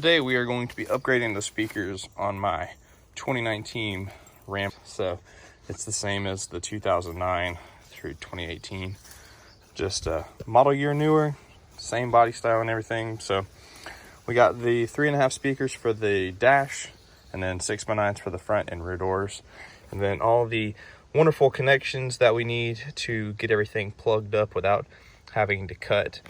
today we are going to be upgrading the speakers on my 2019 Ram. So it's the same as the 2009 through 2018, just a model year newer, same body style and everything. So we got the 3.5 speakers for the dash, and then 6x9s for the front and rear doors, and then all the wonderful connections that we need to get everything plugged up without having to cut.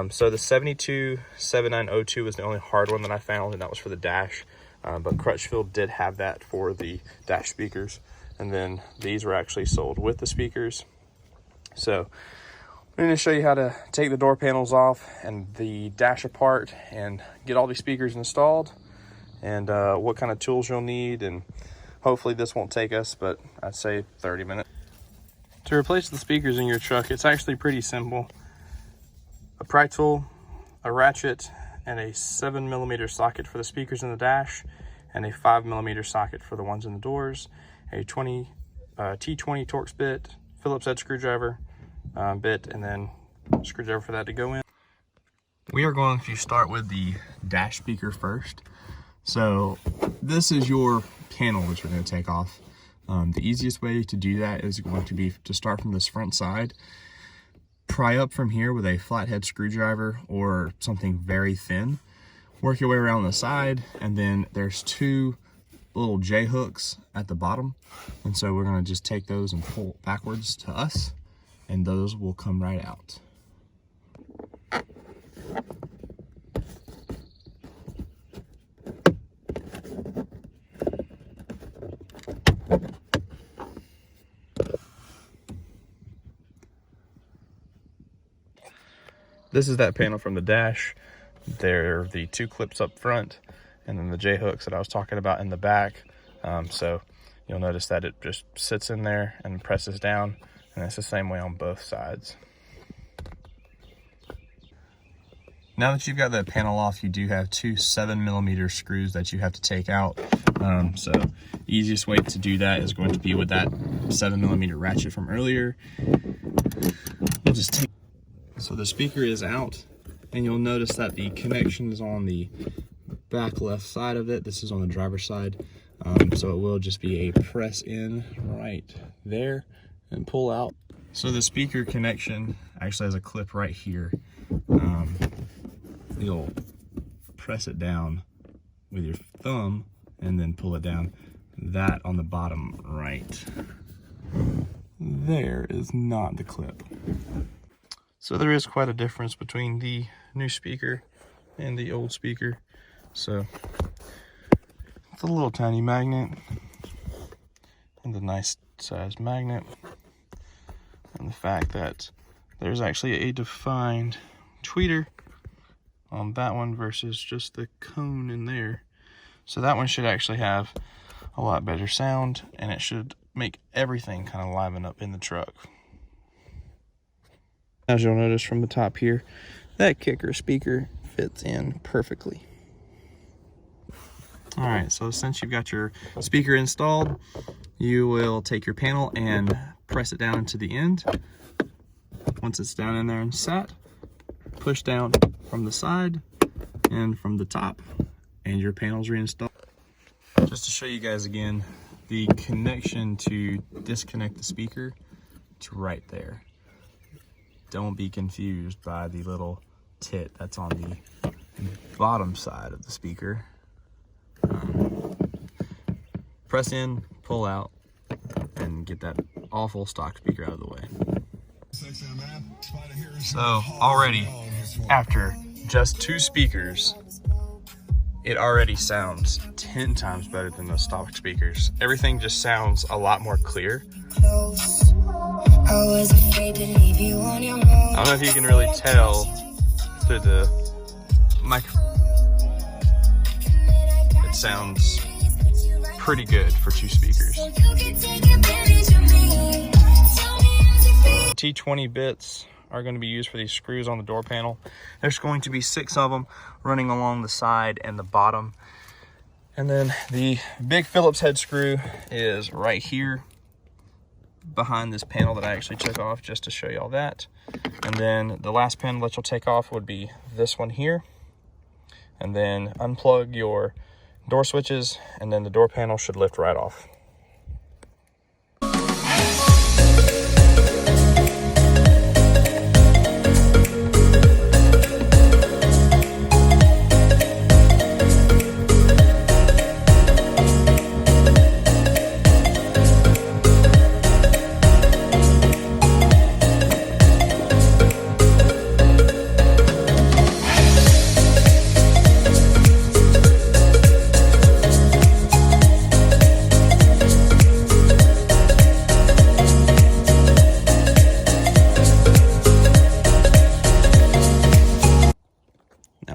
So the 727902 was the only hard one that I found, and that was for the dash. But Crutchfield did have that for the dash speakers. And then these were actually sold with the speakers. So I'm going to show you how to take the door panels off and the dash apart and get all these speakers installed, and what kind of tools you'll need. And hopefully this won't take us, but I'd say 30 minutes. To replace the speakers in your truck, it's actually pretty simple. A pry tool, a ratchet, and a 7mm socket for the speakers in the dash, and a 5mm socket for the ones in the doors, a T20 Torx bit, Phillips head screwdriver bit, and then a screwdriver for that to go in. We are going to start with the dash speaker first. So this is your panel that you're going to take off. The easiest way to do that is going to be to start from this front side. Pry up from here with a flathead screwdriver or something very thin. Work your way around the side, and then there's two little J hooks at the bottom, and so we're going to just take those and pull backwards to us, and those will come right out. This is that panel from the dash. There are the two clips up front, and then the J hooks that I was talking about in the back. So you'll notice that it just sits in there and presses down, and it's the same way on both sides. Now that you've got that panel off, you do have two 7mm screws that you have to take out. So the easiest way to do that is going to be with that 7mm ratchet from earlier. We'll just take. So the speaker is out, and you'll notice that the connection is on the back left side of it. This is on the driver's side. So it will just be a press in right there and pull out. So the speaker connection actually has a clip right here. You'll press it down with your thumb and then pull it down. That on the bottom right there is not the clip. So there is quite a difference between the new speaker and the old speaker. So it's a little tiny magnet and a nice sized magnet, and the fact that there's actually a defined tweeter on that one versus just the cone in there. So that one should actually have a lot better sound, and it should make everything kind of liven up in the truck. As you'll notice from the top here, that kicker speaker fits in perfectly. All right, so since you've got your speaker installed, you will take your panel and press it down into the end. Once it's down in there and set, push down from the side and from the top, and your panel's reinstalled. Just to show you guys again, the connection to disconnect the speaker, it's right there. Don't be confused by the little tit that's on the bottom side of the speaker. Press in, pull out, and get that awful stock speaker out of the way. So already, after just 2 speakers, it already sounds 10 times better than those stock speakers. Everything just sounds a lot more clear. I don't know if you can really tell through the microphone. It sounds pretty good for 2 speakers. T20 bits are going to be used for these screws on the door panel. There's going to be 6 of them running along the side and the bottom. And then the big Phillips head screw is right here behind this panel that I actually took off, just to show you all that. And then the last panel that you'll take off would be this one here. and then unplug your door switches, and then the door panel should lift right off.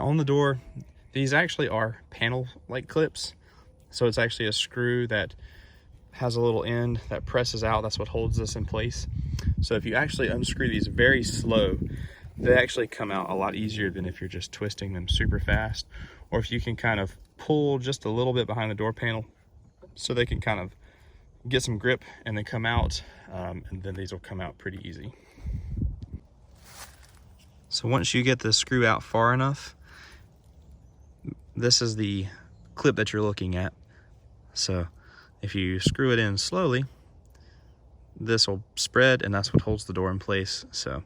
On the door, these actually are panel like clips, so it's actually a screw that has a little end that presses out. That's what holds this in place. So if you actually unscrew these very slow, they actually come out a lot easier than if you're just twisting them super fast, or if you can kind of pull just a little bit behind the door panel so they can kind of get some grip and then come out, and then these will come out pretty easy. So once you get the screw out far enough, this is the clip that you're looking at. So if you screw it in slowly, this will spread, and that's what holds the door in place. So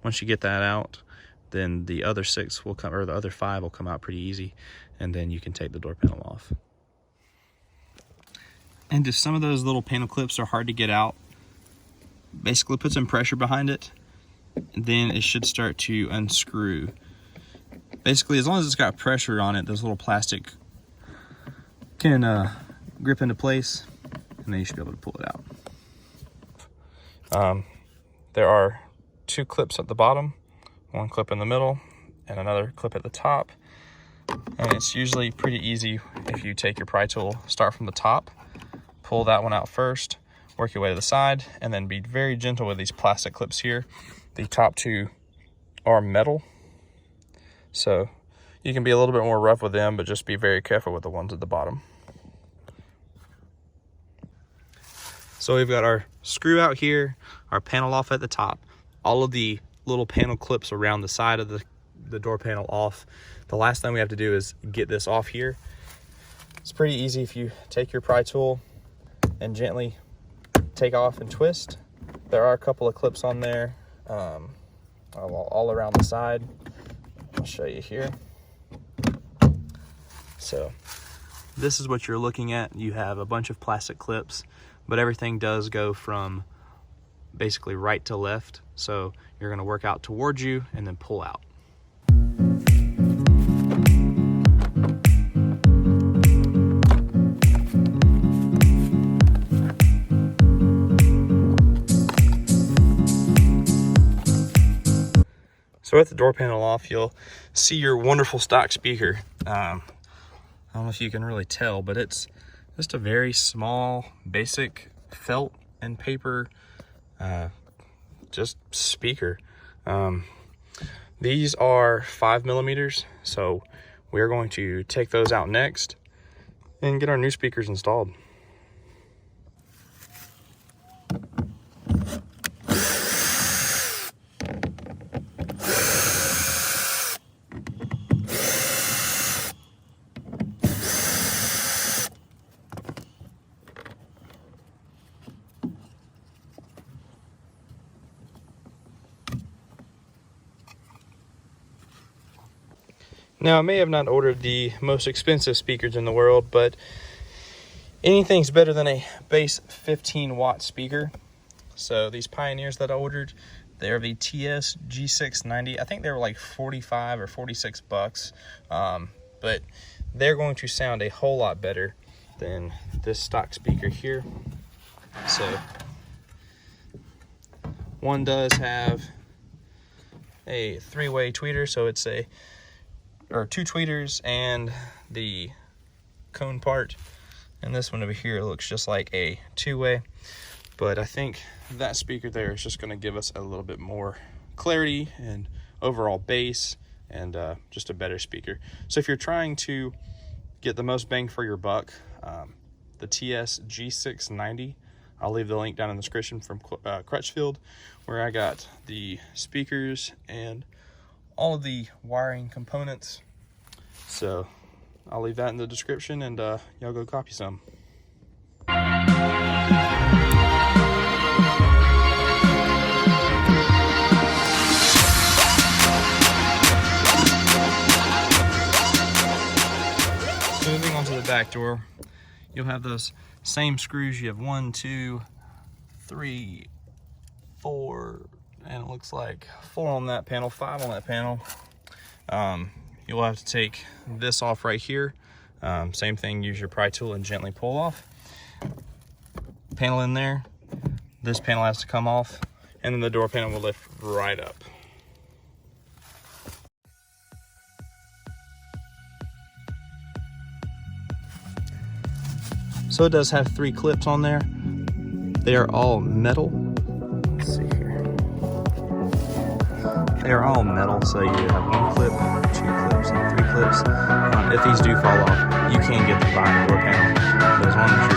once you get that out, then the other 6 will come, or the other 5 will come out pretty easy, and then you can take the door panel off. And if some of those little panel clips are hard to get out, basically put some pressure behind it, then it should start to unscrew. Basically, as long as it's got pressure on it, this little plastic can grip into place, and then you should be able to pull it out. There are 2 clips at the bottom, 1 clip in the middle, and another clip at the top. And it's usually pretty easy if you take your pry tool, start from the top, pull that one out first, work your way to the side, and then be very gentle with these plastic clips here. The top 2 are metal, so you can be a little bit more rough with them, but just be very careful with the ones at the bottom. So we've got our screw out here, our panel off at the top, all of the little panel clips around the side of the door panel off. The last thing we have to do is get this off here. It's pretty easy if you take your pry tool and gently take off and twist. There are a couple of clips on there all around the side. I'll show you here. So this is what you're looking at. You have a bunch of plastic clips, but everything does go from basically right to left. So you're going to work out towards you and then pull out. So with the door panel off, you'll see your wonderful stock speaker. I don't know if you can really tell, but it's just a very small, basic felt and paper just speaker. These are 5mm, so we're going to take those out next and get our new speakers installed. Now, I may have not ordered the most expensive speakers in the world, but anything's better than a base 15-watt speaker. So these Pioneers that I ordered, they're the TS G690. I think they were like 45 or 46 bucks, but they're going to sound a whole lot better than this stock speaker here. So one does have a 3-way tweeter, so it's or 2 tweeters and the cone part, and this one over here looks just like a 2-way, but I think that speaker there is just going to give us a little bit more clarity and overall bass and just a better speaker. So if you're trying to get the most bang for your buck, the TS G690, I'll leave the link down in the description, from Crutchfield, where I got the speakers and all of the wiring components. So I'll leave that in the description, and y'all go copy some. Moving on to the back door, you'll have those same screws. You have 1, 2, 3, 4, and it looks like 4 on that panel, 5 on that panel. You'll have to take this off right here. Same thing, use your pry tool and gently pull off. Panel in there, this panel has to come off, and then the door panel will lift right up. So it does have 3 clips on there. They are all metal. Let's see here. They are all metal, so you have 1 clip, 2 clips, and 3 clips. If these do fall off, you can get them behind the door panel. But as long as